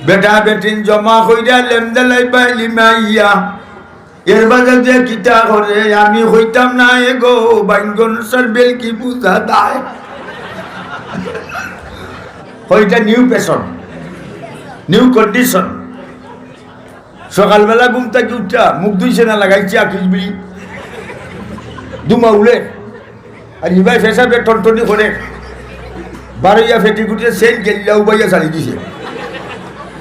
বেটা বেটিন জমা কইরা লেমদালাই বাইলি মাইয়া এর বাজার যে কিতা করে আমি হইতাম না এগো বাইঙ্গন সার্বেল কি বুঝা দায় ওইটা নিউ পেশন নিউ কন্ডিশন সকালবেলা ঘুম থেকে উঠা মুখ ধুইছে না লাগাইছে আকিস বিড়ি দুমা উলে আর ইবাই ফেসাবে টনটনি করে বারইয়া ফেটি গুটে সেন গেলিয়া উবাইয়া ছাড়ি দিছে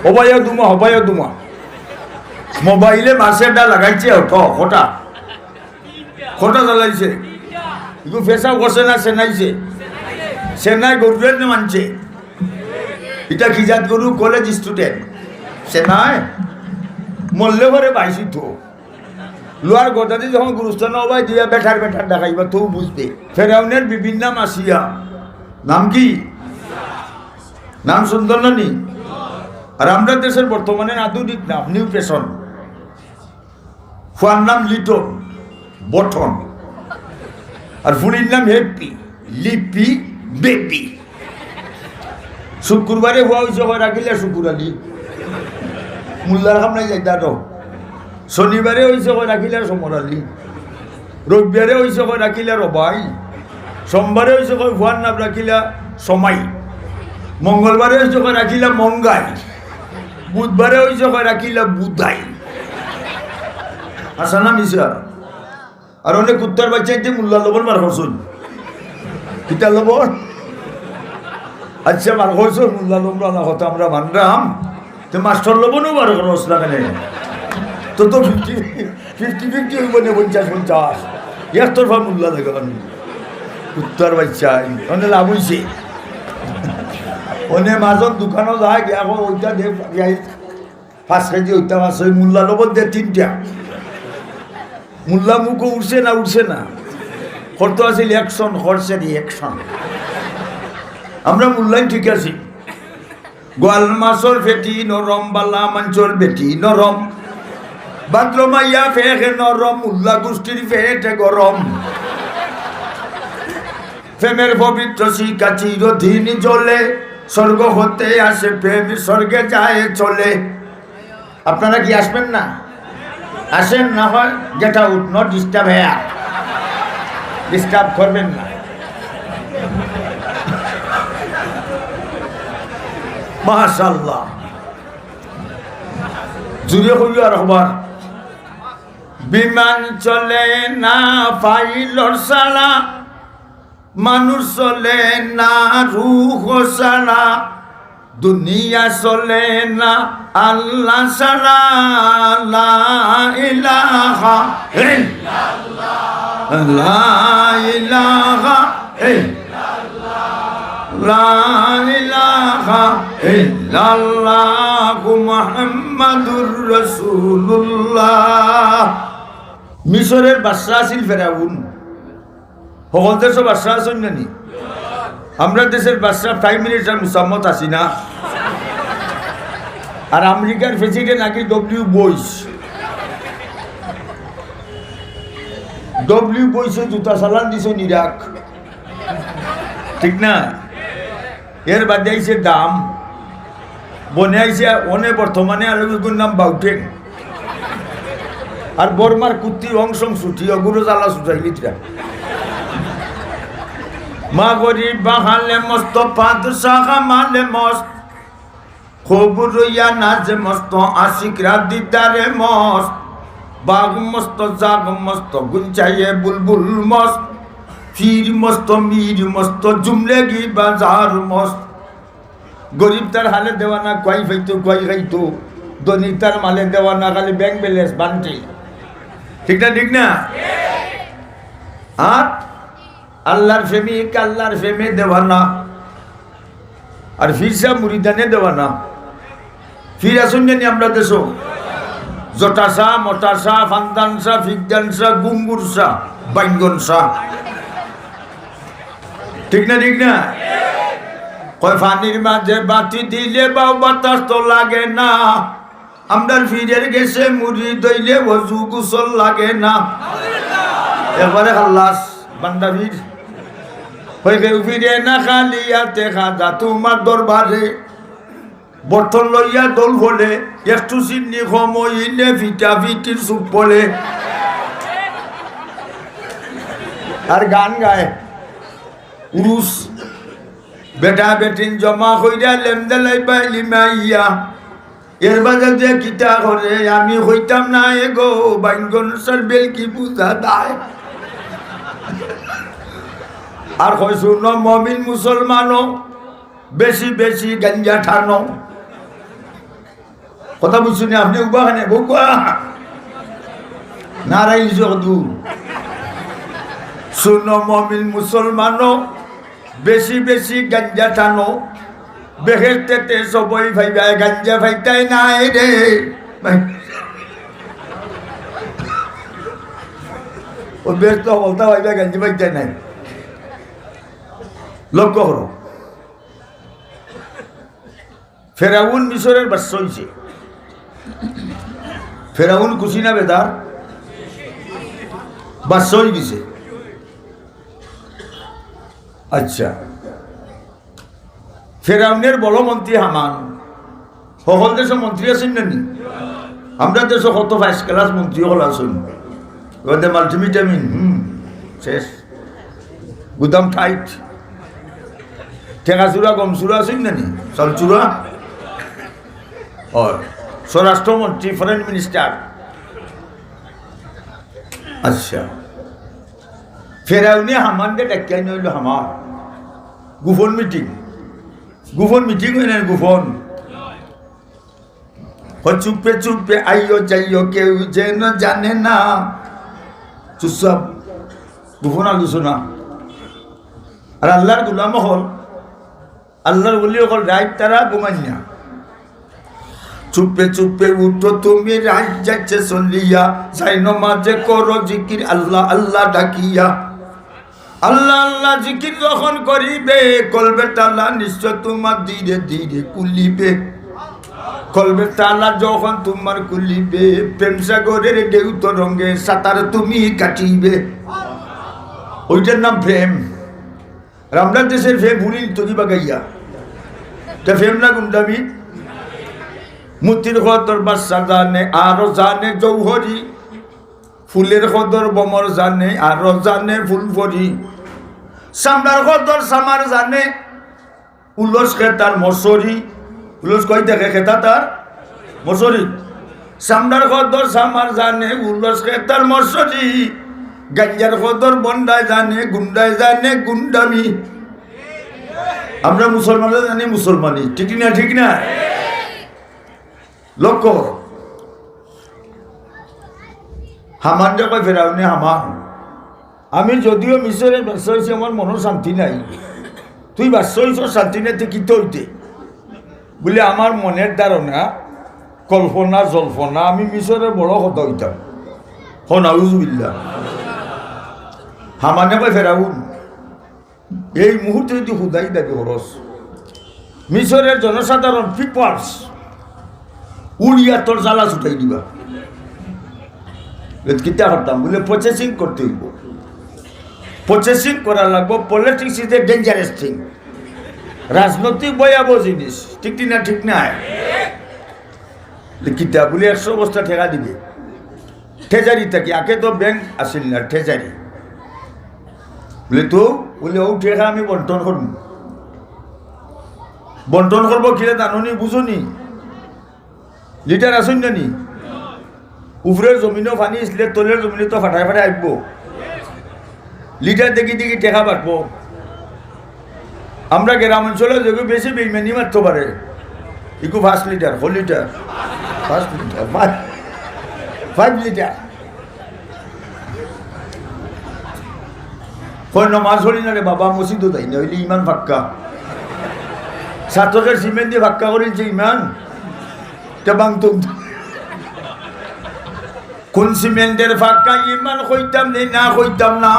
হবাইয়া দুমা মোবাইলে মাসেরটা লাগাইছে খোটা জ্বালাইছে ইগু ফেসাও করছে না সেনাইছে সেনাই গরুরের মানছে এটা খিজাত গরু কলেজ স্টুডেন্ট সেনাই মরলে ঘরে বাইছি তো লোয়ার গদাদি যখন গুরুস্থান হবাই দিয়া বেঠার দেখাইবা তো বুঝবে ফেরাউনের বিভিন্ন নাম আসিয়া নাম কি নাম সুন্দর না নি আর আমরা দেশের বর্তমানে আধুনিক নাম নিউ পেশন ফুয়ার নাম লিটন বটন আর ফুলির নাম হ্যাপি লিপি বেবি শুক্রবারে হওয়া হয়েছে হয় রাখিলে শুকুর আলী মোল্লার খাম নাই যাইতা তো শনিবারে হয়েছে হয় রাখিলে সমর আলী রবিবারে হয়েছে হয় রাখিলে রবাই সোমবারে হয়েছে হয় ভুয়ার নাম রাখিলা সমাই মঙ্গলবারে হয়েছে হয় রাখিলা মঙ্গাই বুধবারে হয়েছে হয় রাখিলা বুধাই আসা না মিশা আর অনেক কুত্তার বাচ্চা যে মোল্লা লবণ মার করছুন কিতা লবণ আচ্ছা মার করছো মোল্লা লবণ না হতো আমরা মানরাম তো মাস্টার লবণও বার করছ না কেন তো 50-50 হইব না 50-50 একতরফা মোল্লা লাগান কুত্তার বাচ্চা অনেক লাভ হয়েছে অনেক মাজত দোকানও যায় গিয়া ওইটা দে 5 কেজি ওইটা মাছ ওই মোল্লা লবণ দে 3টা মোল্লা মুখও উঠছে না করতে আছিল অ্যাকশন করছে রিঅ্যাকশন আমরা মোল্লাই ঠিক আছি গোয়াল মাছর ফেটি নরম বালা মাঞ্চর বেটি নরম বাদ্রমাইয়া ফেকে নরম মোল্লা গোষ্ঠীর ফেটে গরম প্রেমের পবিত্র শিকা চিরদিন জ্বলে স্বর্গ হতে আসে প্রেম স্বর্গে যায় চলে আপনারা কি আসবেন না আসেন না হয় get out not disturb here disturb করবেন না মাশাআল্লাহ জুড়ে হইল আর হবার বিমান চলে না পাইলট ছাড়া মানুষ চলে না রূহ ছাড়া দুনিয়া চলে না আল্লাহ ছাড়া লা ইলাহা ইল্লাল্লাহ লা ইলাহা ইল্লাল্লাহ লা ইলাহা ইল্লাল্লাহ মুহাম্মাদুর রাসূলুল্লাহ মিশরের বাদশা ছিল ফেরাউন সকল দেশের বাদশা আছেন নানি আমরা দেশের বাদশা প্রাইম মিনিস্টার মুসাম্মদ আছি না আর আমেরিকার প্রেসিডেন্ট নাকি ডব্লিউ বইসে জুতা চালান দিছে ইরাক ঠিক না এর বাদে আইছে দাম বনে আইছে অনে বর্তমানে আর নাম বাউটেং আর বর্মার কুত্তি অংশং ছুটি অগুরো জ্বালা ছুটাইলিরা মা গরিব বাহালে মস্ত পাদশাহ মালে মস্ত খুব রইয়া নাচে মস্ত আশিকরা দিদারে মস্ত বাঘ মস্ত জাগ মস্ত গুঞ্চাইয়ে বুলবুল মস্ত ফির মস্ত মির মস্ত জুমলেগি বাজার মস্ত গরিব তার হালে দেওয়ানা কয় খাইতো ধনী তার মালে দেওয়ানা খালি ব্যাংক ব্যালেন্স বানটি ঠিক না আর আল্লাহর ফেমে দেওয়ানা আর ফিরসা মুরিদানে দেওয়ানা ফির আসুন জানি আমরা দেশ জটাসা মটাসা ফান্দানসা ফিকদানসা গুঙ্গুরসা বাইঙ্গনসা ঠিক না কয় ফানির মাঝে বাতি দিলে বাউ বাতাস তো লাগে না আমরা ফিরের গেছে মুড়ি দইলে ওযু গোসল লাগে না এবারে খাল্লাস বান্দা ফির হয়ে ফিরে না খালিয়াতে খাজা তোমার দরবারে বর্তন লইয়া দোল বলে একটু চিনি কমইলে ফিটা ফিটির চুপ বলে আর গান গায় উরুস বেটা বেটিন জমা কইরা লেমদেলাই পাইলি মাইয়া এর বাজে যে কিতা করে আমি হইতাম না এগো বাইঙ্গন সার্বেল কি বুঝা দায় আর কইছো ন মমিন মুসলমানও বেশি বেশি গাঞ্জা ঠানো কথা বুঝছুনি আপনি উবা খানে বউবা নারাই জগদু শুনো মমিন মুসলমানও বেশি বেশি গাঞ্জা টানো বেহেস্তেতে সবই ভাইবা গাঞ্জা ভাইতাই নাই রে ও বেশ তো বলতা ভাইবা গাঞ্জা ভাইতাই নাই লক্ষ্য করো ফেরাউন মিশরের বাদশা হইছে ফেরাউন খুশি না বেদার বাদশা হয়ে গেছে আচ্ছা ফেরাউনের বড় মন্ত্রী হামান সকল দেশের মন্ত্রী আছেন নানি আমরা দেশে কত ফার্স্ট ক্লাস মন্ত্রী হল আছেন ওদের মাল্টিভিটামিন শেষ গুদাম টাইট ঠেকাচুরা গমচুরা আছেন নানি চালচুরা স্বরাষ্ট্রমন্ত্রী ফরেন মিনিস্টার আচ্ছা ফেরাউনে হামানকে ডাকিয়ে নইল হামার গোপন মিটিং হয় না গোপন চুপে চুপে আইও যাইও কেউ যেন জানে না চুপচাপ গোপন আলোচনা আর আল্লাহর গুলাম হল আল্লাহর বলি হল রাত তারা ঘুমাইয়া চুপে চুপে উঠো তুমি রাত যাচ্ছে চলিয়া যাই নমাজে করো জিকির আল্লাহ আল্লাহ ডাকিয়া আল্লাহ আল্লাহ জিকির যখন করিবে কলবে তালা নিশ্চয় তোমার ধীরে ধীরে কুলিবে কলবে তালা যখন তোমার কুলিবে প্রেম সাগরের ঢেউ তরঙ্গে সাঁতার তুমি কাটিবে ওইটার নাম প্রেম আমরা দেশের ফেম ভুলি তৈরি বাগাইয়া তা ফেম না গুন্ডামি মুতির খদর বাচ্চা জানে আরো জানে জৌহরি ফুলের খদর বমর জানে আরো জানে ফুল ভরি সামরার খদর সামার জানে উলস খেতার মশরি উলস কই দেখে খেতা তার মশরি সামরার খদর সামার জানে উলস খেতার মশরি গাঞ্জার খদর বন্ডায় জানে গুন্ডামি আমরা মুসলমানরা জানি মুসলমানি ঠিক না লক্ষ্য হামান যে কয় ফেরাউনি হামান আমি যদিও মিশরের বাদশা হয়েছি আমার মনের শান্তি নাই তুই বাদশা হয়েছ শান্তি নাই তুই কিতে হইতে বলে আমার মনের ধারণা কল্পনা জল্পনা আমি মিশরের বড় কথা হইতাম হনাউজুবিল্লাহ হামানে কয় ফেরাউন এই মুহূর্তে যদি হুদাই দাবি খরচ মিশরের জনসাধারণ পিপলস উড়িয়া তোর জ্বালা ছুটাই দিবা কিতা করতাম বলে প্রসেসিং করতে হইব প্রসেসিং করা লাগবো politics is a dangerous thing রাজনৈতিক ভয়াবহ জিনিস ঠিক না কিতা বলে 100 বস্তা ঠেকা দিবে ট্রেজারি থাকি আগে তো ব্যাংক আসিল না ট্রেজারি বলে তো বলে ও ঠেকা আমি বন্টন করবো কিরে জানি বুঝনি লিটার আসুন নি উপরের জমিনও পানি আসলে তলের জমিনে তো ফাটাই আসবো লিটার দেখি টেকা বাড়বো আমরা গ্রাম অঞ্চলে যদি বেশি বেইমানি মারতে পারে একটু 5 লিটার 4 লিটার 5 লিটার কই নমাজ হলি না রে বাবা মসজিদও তাই না হইলে ইমান ফাক্কা ছাত্রকের সিমেন্ট দিয়ে ফাক্কা করেছে ইমান কোন সিমেন্টের ফাঁকা ইমান হইতাম না হইতাম না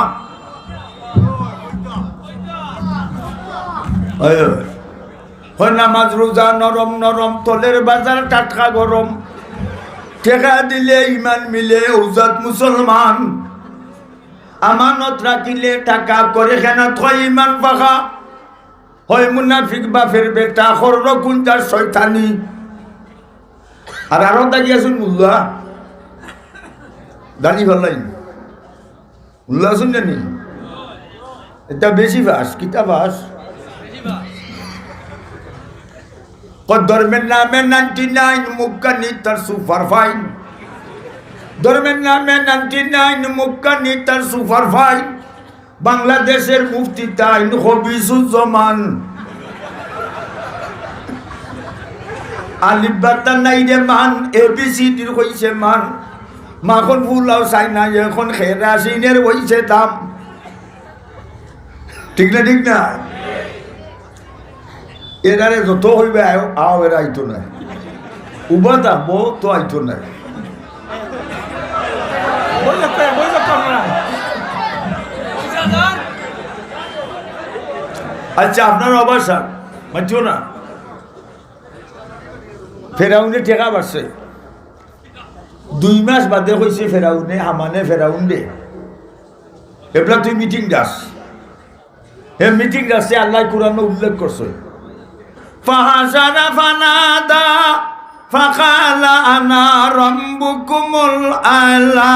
নামাজ রোজা নরম নরম তলের বাজার টাটকা গরম টেকা দিলে ইমান মিলে উজাত মুসলমান আমানত রাখিলে টাকা করে খেনা থয় ইমান পাখা হয় মুনাফিক বাপের বেটা খর্র কুঞ্জার শয়তানি। আর আরো দাগিয়াছুন মুল্লা দানি ভাল্লাই মুল্লা আছুন জানি এটা বেশি বাস কিতা বাস ধর্মের নামে 99 মুক্কানি তার সুপার ফাইন। ধর্মের নামে 99 মুক্কানি তার সুপার ফাইন। বাংলাদেশের মুফতি তাইন হবিজুজ্জামান। আলিফ বাতা নাই রে মান ABCD হইছে মান। মাখন ফুলাও চাই না এখন খেরাসিনের হইছে দাম। ঠিক না ঠিক না? এরারে যত হইবে আও এরা আইতো না। উবা দাম তো আইতো না। আচ্ছা আপনার অবস্থা মানছো না? ফেরাউনে টেকা বাড়ছে 2 মাস বাদে হয়েছে ফেরাউনে হামানে ফেরাউন দে এবলা তুই মিটিং দাস। হে মিটিং দাসে আল্লাহ কোরআনে উল্লেখ করছে ফাহাজারা ফানাদা ফাকালা আনা রাব্বুকুমুল আলা।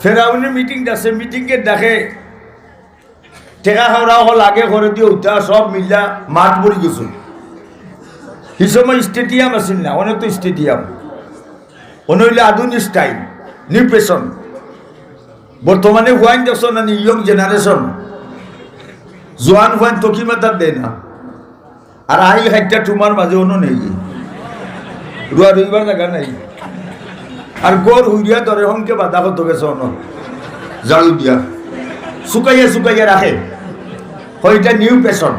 ফেরাউনের মিটিং আছে, মিটিংকে দেখে টেকা খাওয়া হল আগে করে দিয়ে উঠা সব মিলা মাঠ পড়ি গেছে। সেই সময় স্টেডিয়াম আছিল না, অনেক তো স্টেডিয়াম অন্য হইলে আধুনিক স্টাইল নিউ ফ্যাশন। বর্তমানে হুয়াইন দেখছো না ইয়ং জেনারেশন জোয়ান হুয়াইন তকি মাতার দেয় না। আর আই হাইটা তোমার মাঝে অন্য নেই, রুয়া রইবার জায়গা নাই। আর গড় হুইয়া ধরে হমকে বাধা করতে গেছে অন্য ঝাড়ু দিয়া শুকাইয়া শুকাইয়া রাখে। ওইটা নিউ ফ্যাশন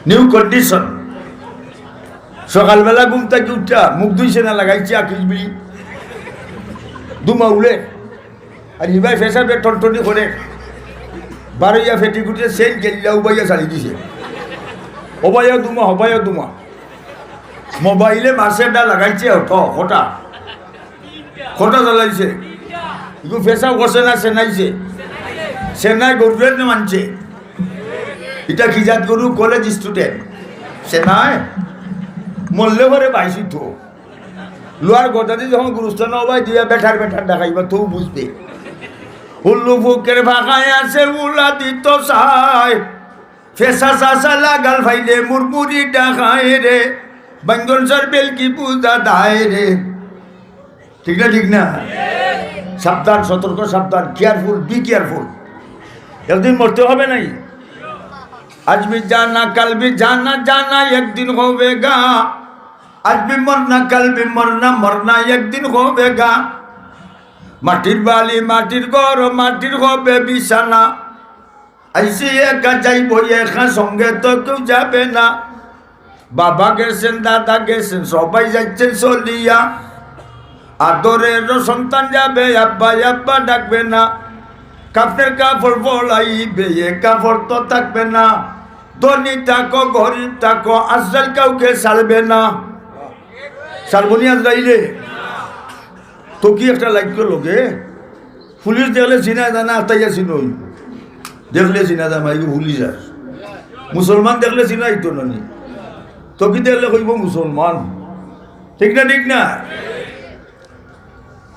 নিউ কন্ডিশন। সকালবেলা ঘুম থেকে উঠা মুখ ধুইছে না লাগাইছে আকিস বিড়ি দুমা উলে আর ইবাই ফেসাবে টনটনি করে বারইয়া ফেটি গুটে সেন গেলিয়া উবাইয়া চালি দিছে। হবাইয়া দুমা হবাইয়া দুমা মোবাইলে মার্সেলটা লাগাইছে খটা খটা জ্বালাইছে ইগু ফেসা করছে না সেনাইছে সেনাই গরুয়ের মানছে। এটা কি জাত গরু? কলেজ স্টুডেন্ট সেনায় মরলে ঘরে বাইছি তো লোয়ার গোটাতে যখন গুরুস্থান হবাই দিয়া বেঠার বেঠার দেখাইবা তো বুঝবে। হুল্লু ফুকের ভাগায় আছে উলা দিত সাই ফেসা চাষা লাগাল ভাইলে মুরমুরি ডাকায় রে বাঙ্গল সর বেলকি পূজা দায় রে। ঠিক না ঠিক না? সাবধান, সতর্ক, সাবধান, কেয়ারফুল, বি কেয়ারফুল। একদিন মরতে হবে নাই। আজ भी जाना कल भी जाना जाना एक दिन होवेगा। आज भी मरना कल भी मरना मरना एक दिन होवेगा। মাটির বালি মাটির ঘর মাটির হবে বিছানা। আইসি একা যাইব একা সঙ্গে তো কেউ যাবে না। বাবা গেছেন দাদা গেছেন সবাই যাচ্ছেন চলিয়া। আদরের সন্তান যাবে আব্বা আব্বা ডাকবে না। কাপড়ের কাপড় বলাইবে এ কাপড় তো থাকবে না। ধনী থাকো গরিব থাকো আজরাইল কাউকে ছাড়বে না। ছাড়বনি আজরাইলে তো কি একটা লাইক লোকে পুলিশ দেখলে চিনা জানা আতাইয়া চিনই দেখলে চিনা যা মাইকে পুলিশ আর মুসলমান দেখলে চিনাই তো নানি তো কি দেখলে কইব মুসলমান। ঠিক না ঠিক না?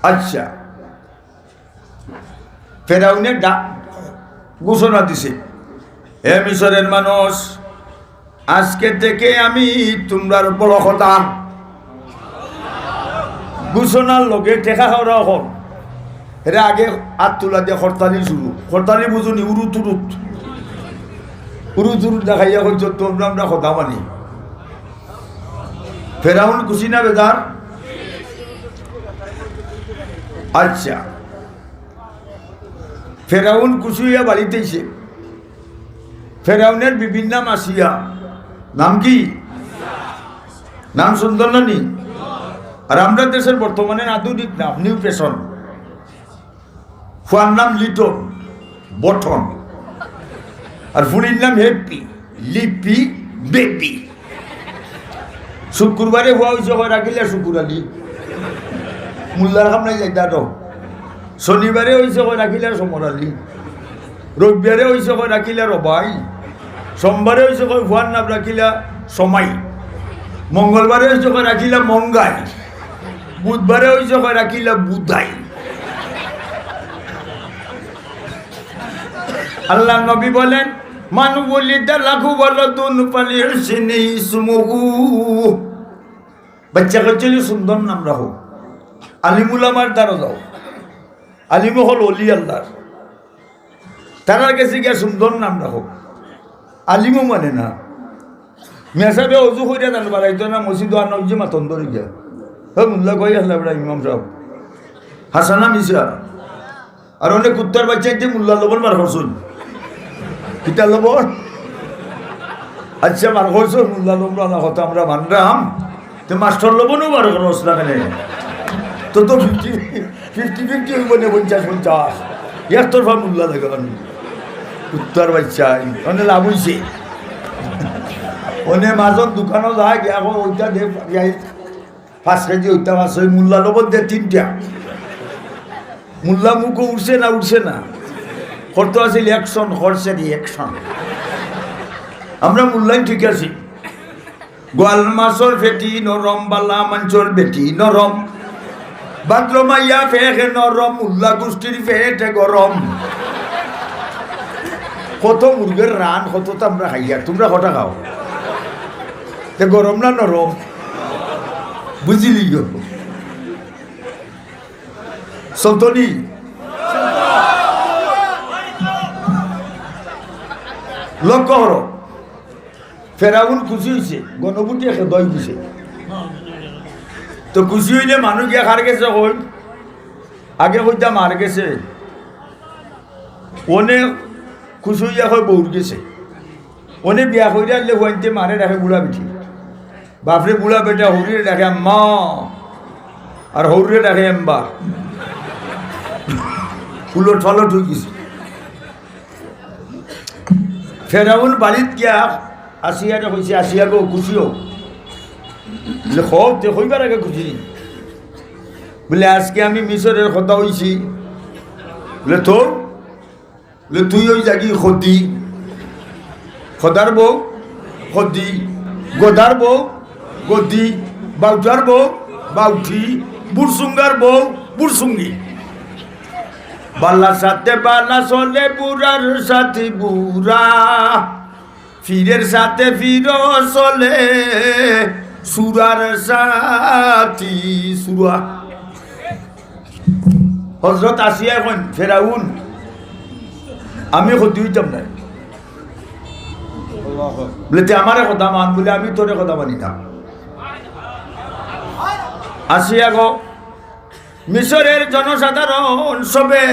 আচ্ছা ফেরাউনে ঘোষণা দিছে হে মিশরের মানুষ আজকে থেকে আমি তোমরার বড় কথা। ঘোষণার লগে টেকা খাওয়া হল এরা আগে হাত তোলা দিয়ে হরতালি শুরু। হরতালি বুঝুনি উরুত উরুত উরুত উরুত দেখাইয়া হইত তোমরা আমরা কথা মানি। ফেরাউন খুশি না বেদার? আচ্ছা ফেরাউন খুশি হইয়া বাড়িতেইছে। ফেরাউনের বিভিন্ন নাম আসিয়া নাম কি? নাম সুন্দর না নি? আর আমরা দেশের বর্তমানে আধুনিক নাম নিউ ফ্যাশন। ফুয়ার নাম লিটন বটন আর ফুড়ির নাম হ্যাপি লিপি বেবি। শুক্রবারে হওয়া হয়েছে হয় রাখিলে শুকুর আলী মোল্লার খাম নাই যাইতা তো। শনিবারে হয়েছে হয় রাখিলে সমর আলী রবিবারে হয়েছে কয় রাখিলা রবাই, সোমবারে হয়েছে কয় ভুয়ার নাম রাখিলা সমাই, মঙ্গলবারে হয়েছে কয় রাখিলা মঙ্গাই, বুধবারে হয়েছে কয় রাখিলা বুধাই। আল্লাহ নবী বলেন মানু বলি লাখু বলো দুন পালিয়ে সিনি সুমহু, বাচ্চা কাচ্চা সুন্দর নাম রাখো, আলিমুল আমার দ্বারা যাও, আলিম হল অলি আল্লাহর, তারা গেছে গিয়া সুন্দর নাম রাখো, আলিমও মানে না মেসাবে অজু করিয়া জান বাড়াইতো না মসজিদ আনা যে মাতন ধরে গিয়া হ্যাঁ মুল্লা কই আল্লাহ ইমাম সাহেব হাসানা মিশা আর অনেক কুত্তার বাচ্চা যে মুল্লা লবণ বার করছুন কিতা লবণ আচ্ছা বার করছো মুল্লা লবণ হতো আমরা মানরাম তো মাস্টার লবণও বার করস না কেন তো তো 50-50 হইব না 50-50 এক তরফা মুল্লা দেখান কুত্তার বাচ্চা অনেক লাভ হয়েছে অনেক মাজন দোকানও যায় গিয়া ওইটা দে 5 কেজি ওইটা মাছ ওই মুল্লা লবণ দে 3টা মুল্লা মুখও উঠছে না করতে আছিল অ্যাকশন করছে রিঅ্যাকশন। আমরা মুল্লাই ঠিক আছি, গোয়াল মাছর ফেটি নরম বালা মাঞ্চর বেটি নরম, বাদ্র মাইয়া ফেকে নরম, মুল্লা গোষ্ঠীর ফেটে গরম। কত মুরগের রান কত তো আমরা খাইয়া, তোমরা কটা খাও তে গরম না নরম বুঝিলি গো সন্তনি। লক্ষ্য করো ফেরাউন খুশি হয়েছে, গণপুটি একে দই দিছে, তো খুশি হইলে মানুষ গিয়া খার গেছে কই আগে কইতা মার গেছে, অনেক খুশি হইয়া কই বউর গেছে, অনেক বিয়া কইরা আনলে হইতে মারে রাখে বুড়া বেটি, বাপরে বুড়া বেটা হৌরে রাখে আম্মা আর হৌরে রাখে এম্বা, ফুলট ফালট হয়ে গেছে। ফেরাউন বাড়িত গিয়া আসিয়ারে কইছে আসিয়া গো খুশি হোক বলে হোক তে হইবার আগে খুশি বলে আজকে আমি মিশরের কথা হইছি বলে তোর বলে তুই ওই জাগি খদি খদার বউ খদি, গদার বউ গদি, বাউটার বউ বাউঠি, বুড়সুঙ্গার বউ বুড়সুঙ্গি। বাল্লার সাথে বাল্লা চলে বুড়ার সাথে বুড়া, ফিরের সাথে ফির চলে সুরার সাথী সুরা। হজরত আসিয়া এখন ফেরাউন আমি ক্ষতি হইতাম না বলে আমারে কথা মান বলে আমি তোরে কথা মানি না। আসিয়া গো মিশরের জনসাধারণ সবে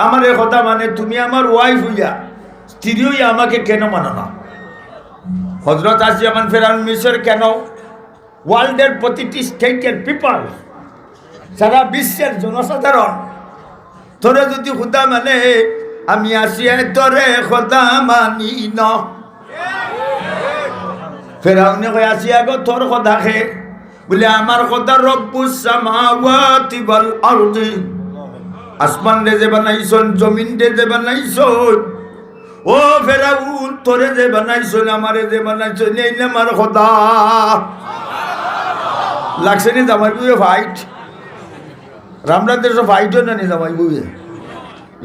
আমার কথা মানে, তুমি আমার ওয়াইফ হইয়া স্ত্রী হইয়া আমাকে কেন মানো না? হজরত আসিয়া মান ফেরাউন মিশর কেন ওয়ার্ল্ডের প্রতিটি স্টেটের পিপল সারা বিশ্বের জনসাধারণ তোরে যদি খুদা মানে আমি আসিয়া তোরে খোদা মানি না। ফেরাউনে কই আসিয়া গো তোর কথা খে বলে আমার কথা রব্বুস সামাওয়াতি ওয়াল আরদি, আসমান রে যে বানাইছন জমিন রে যে বানাইছন, ও ফেরাউন তোরে যে বানাইছন আমারে যে বানাইছন এই না আমার খোদা। লাগছে নি জামাই বুয়ে ফাইট, রামরাজের সব ফাইটও না নি জামাই বুয়ে,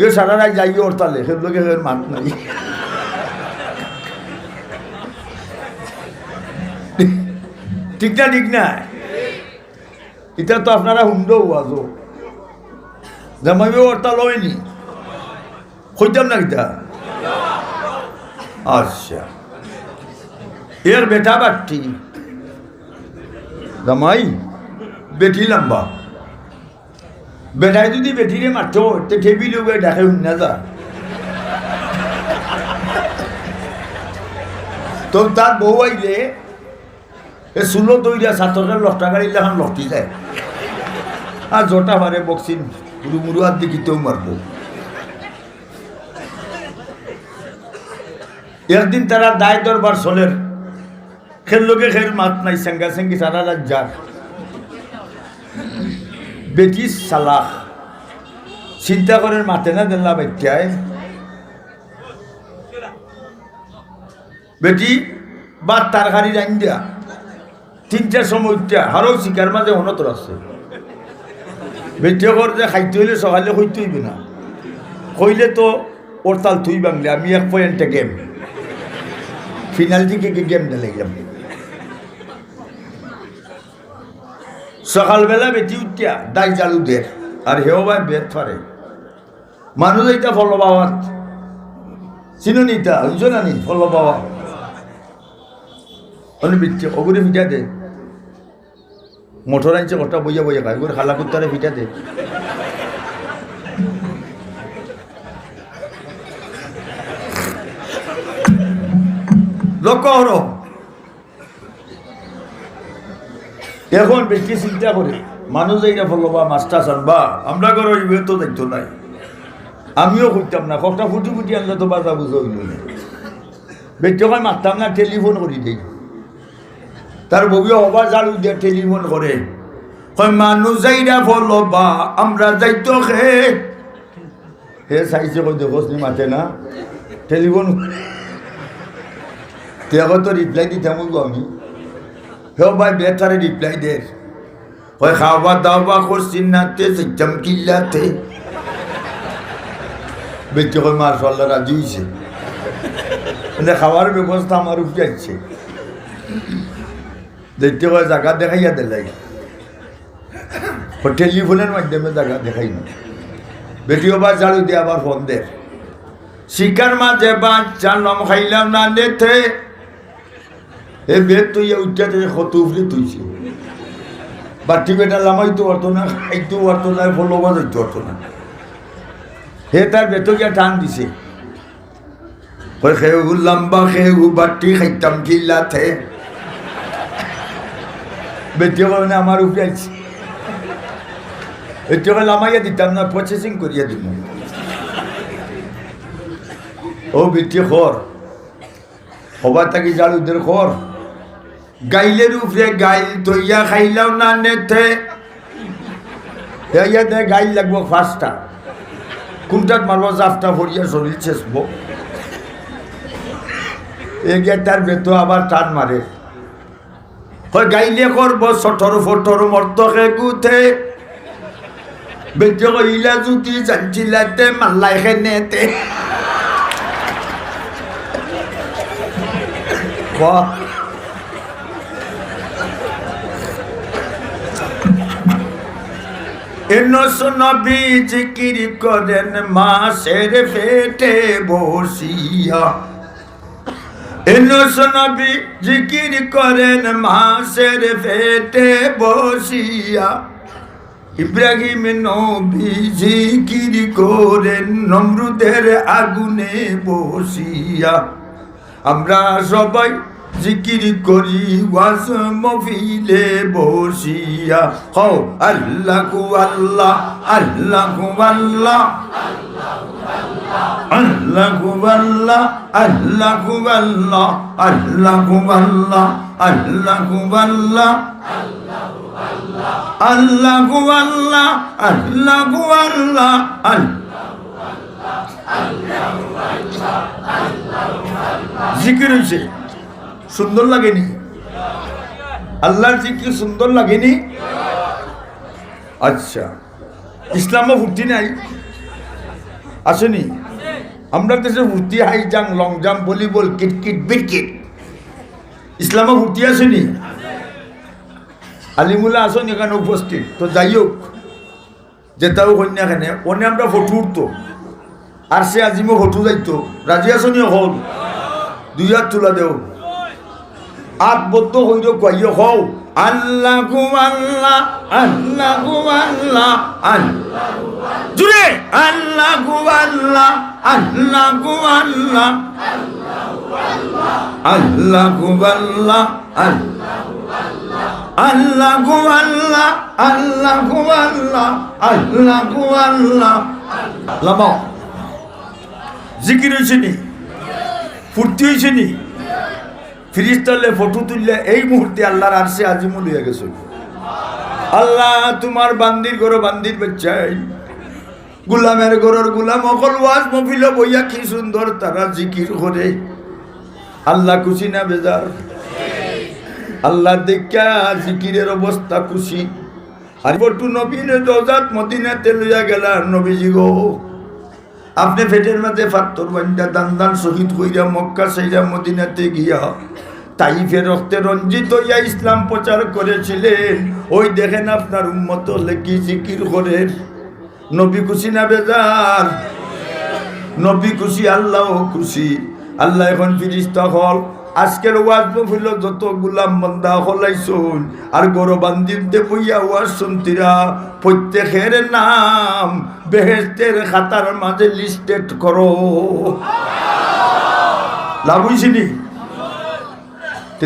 এ সারা রাত যাই ওর তালে সেগুলোকে মাত নাই। ঠিক না ঠিক না? এটা তো আপনারা হুন্ডো আজো জামাই ওরটা লয়নি হইতাম না কিতা। আচ্ছা এর বেটা বাট্টি জামাই বেটি লম্বা, বেটাই যদি বেটিরে মারত তে টেবিল ডাকে না যা, তো তার বউ আইলে এ সুলো দইরা ছাত্ররা লটটা গাড়ি এখন লটি যায় আর জটা মারে বক্সিন মুরু মুরু আর দিকে কেউ মারবো। একদিন তারা দায় দরবার চলের খেল লোকে খেল মাত নাই সেঙ্গা সেঙ্গি সারা রাত যার বেটি সালাহ চিন্তা করেন মাতে না দিল্লা বাচ্চায় বেটি বা তার গাড়ি রাইন দিয়া 3টার সময় উঠা হারও শিকার মাঝে অনতর আছে বেটি কর যে খাইতে হইলে সকালে হইতে হইবে না কইলে তো ওর তাল তুই বাংলে আমি 1 পয়েন্টে গেম ফিনাল দিকে গেম ঢালাইলাম সকালবেলা বেটি উঠিয়া দাই জালু দের আর হেও ভাই বেত ফারে মানুষ এইটা ফলো বাবা চিনো নিতা হইছ না নি ফলো বাবা অনেক বিচ্ছে অগুরে ফিটা দে মোটর আনছে কটা বইয়া বইয়া খায় ওগুলো খালা কুত্তারে ফিটা দে লক্ষ্য হলো এখন বেশি চিন্তা করে মানুষ এইটা বলবা মাস্টার আনবা আমরা করে ওই তো দেখতো নাই আমিও করতাম না কটা ফুটি ফুটি আনলে তো বাজা বুঝো হইল না বেটি হয় মারতাম না টেলিফোন করি দেই তার বউও হবার জালু দিয়ে টেলিফোন করে কয় মানুষ যাইরা বলবা আমরা যাইতো হে চাইছে কই দেখোস নি মাতে না টেলিফোন তেও তো রিপ্লাই দিতাম আমি হে ভাই বেটারে রিপ্লাই দে কয় খাওয়া দাওয়া করছি নাতে যাইতাম কিল্লাতে বেটি কয় মাশাআল্লাহ রাজি হইছে মানে খাওয়ার ব্যবস্থা আমার উপরে আছে দেখতে হয় জায়গা দেখাইয়া দিলাই টেলিফোনের মাধ্যমে জায়গা দেখাই না বেটিও বা জালু দিয়ে আবার ফোন দে শিকার মাঝে বাচ্চা লম খাইলাম না নেতে এ বেদ তুই উঠতে কত উফরে তুইছে বাটি বেটা লামাইতে পারতো না খাইতেও পারতো না ফলবা যাইতে পারতো না হে তার বেতকিয়া টান দিছে কই খেউ লম্বা খেউ বাটি খাইতাম কিল্লাতে বেটিও মানে আমার উপরে আছে এটিও লামাইয়া দিতাম না প্রসেসিং করিয়া দিব ও বেটি খর হবার থাকি জালুদের খর গাইলের উপরে গাইল তৈয়া খাইলাও না নেতে দে গাইল লাগবো 5টা কোনটাত মারবো জাফটা ভরিয়া শরীর ছেসবো এগিয়ে তার বেতো আবার টান মারে গাইলে করবো 18 মর্ত গুথে বেটো ইলা জুতি চাঞ্চিলাতে মাল্লাই খেনেতে নবী জিকির করেন মাসের পেটে বসিয়া নবী জিকির করেন মাসের পেটে বসিয়া ইব্রাহিম নবী জিকির করেন নমরুদের আগুনে বসিয়া আমরা সবাই জিকির করি ওয়াজ মফিলে বসিয়া হও আল্লাহু আল্লাহ আল্লাহু আল্লাহ আল্লাহু আল্লাহ আল্লাহু আল্লাহ আল্লাহু আল্লাহ আল্লাহু আল্লাহ আল্লাহু আল্লাহ আল্লাহু আল্লাহ জিকির হইছে সুন্দর লাগেনি আল্লাহর জিকির সুন্দর লাগেনি আচ্ছা ইসলামও ভর্তি নাই আসেনি আমরা দেশে ভর্তি high jump long jump volleyball cricket বিটকিট ইসলামও ভর্তি আসেনি আলিমুল্লাহ আসেন এখানে উপস্থিত তো যাই হোক যেটাও কন্যা এখানে ওনে আমরা ফটো উঠতো আর সে আজিমও ফটো যাইতো রাজি আসনিও হল 2 হাত তোলা দেও আবদ্ধ হইল কইয় হও আল্লাহু আল্লাহ আল্লাহু আল্লাহ আল্লাহু জুড়ে আল্লাহু আল্লাহ আল্লাহু আল্লাহ আল্লাহু আল্লাহ আল্লাহু আল্লাহ আল্লাহু আল্লাহ আল্লাহু আল্লাহ লামাও জিকির হইছে নি ফুর্তি হইছে নি ফিরিস্তালে ফটো তুললে এই মুহূর্তে আল্লাহর আরশে আজিমুল হয়ে গেছে আল্লাহ তোমার বান্দির ঘর বান্দির বাচ্চাই গুলামের ঘরের গুলাম অকল ওয়াজ মফিল বইয়া কি সুন্দর তারা জিকির করে আল্লাহ খুশি না বেজার? আল্লাহ দেখা জিকিরের অবস্থা খুশি। আর বটু নবীর রওজাত মদিনাতে লইয়া গেলা, নবীজি গো আপনি পেটের মাঝে পাথর বান্ধা দান দান শহীদ কইরা মক্কা সাইরা মদিনাতে গিয়া তাইফের রক্তে রঞ্জিত হইয়া ইসলাম প্রচার করেছিলেন। ওই দেখেন আপনার উম্মত লেখি জিকির করে। নবী খুশি না বেজার? নবী খুশি, আল্লাহও খুশি। আল্লাহ এখন ফিরিস্তা হল আজকের ওয়াজ হইল যত গুলাম বান্দা হলাইছুন আর গৌরবান্দিতে বইয়া ওয়াজ শুনতিরা প্রত্যেকের নাম বেহেশতের খাতার মাঝে লিস্টেড করো। লাভ হইছিনি?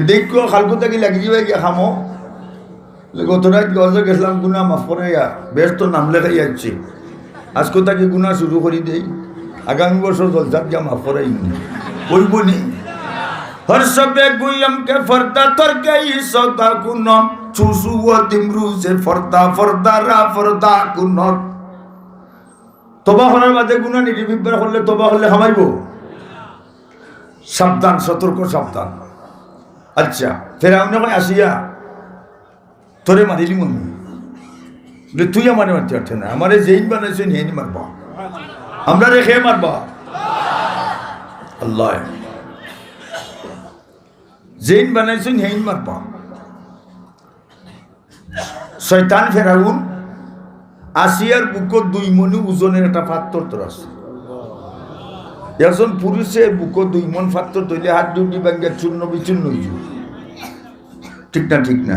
দেখো খালকুতা কি লাগি যাবে গিয়া খামো। গত রাত গজে গেছিলাম গুনা মাফ করে বেশ তো নাম লেখাই যাচ্ছি। আজকে তাকে গুনা শুরু করি দেই, আগামী বছর জলসাত গিয়া মাফ করাই বলব নি। हर सबे गुयम के फरदा तर गई सौदा कुनम चूसु व दिमरू से फरदा फरदा रा फरदा कुनम। तोबा होनार बादे गुना निरी बिब्बर হলে तोबा হলে হামাইব। সাবধান, সতর্ক, সাবধান। আচ্ছা ফেরাউনে কই আসিয়া তোরে মারিলি মনে বলে তুই আমারে মারতে পারছ না, আমারে যেই বানাইছ নিয়ে মারবা, আমরা রেখে মারবা। আল্লাহ জেইন বানাইছেন হেইন মারবা। শয়তান ফেরাউন আসিয়ার বুকত 2 মণ ওজনের একটা পাথর তোর আছে। একজন পুরুষের বুকত 2 মণ পাথর তৈলে হাত দুটি ভাঙ্গা চূর্ণ বিচূর্ণ হইছে। ঠিক না? ঠিক না?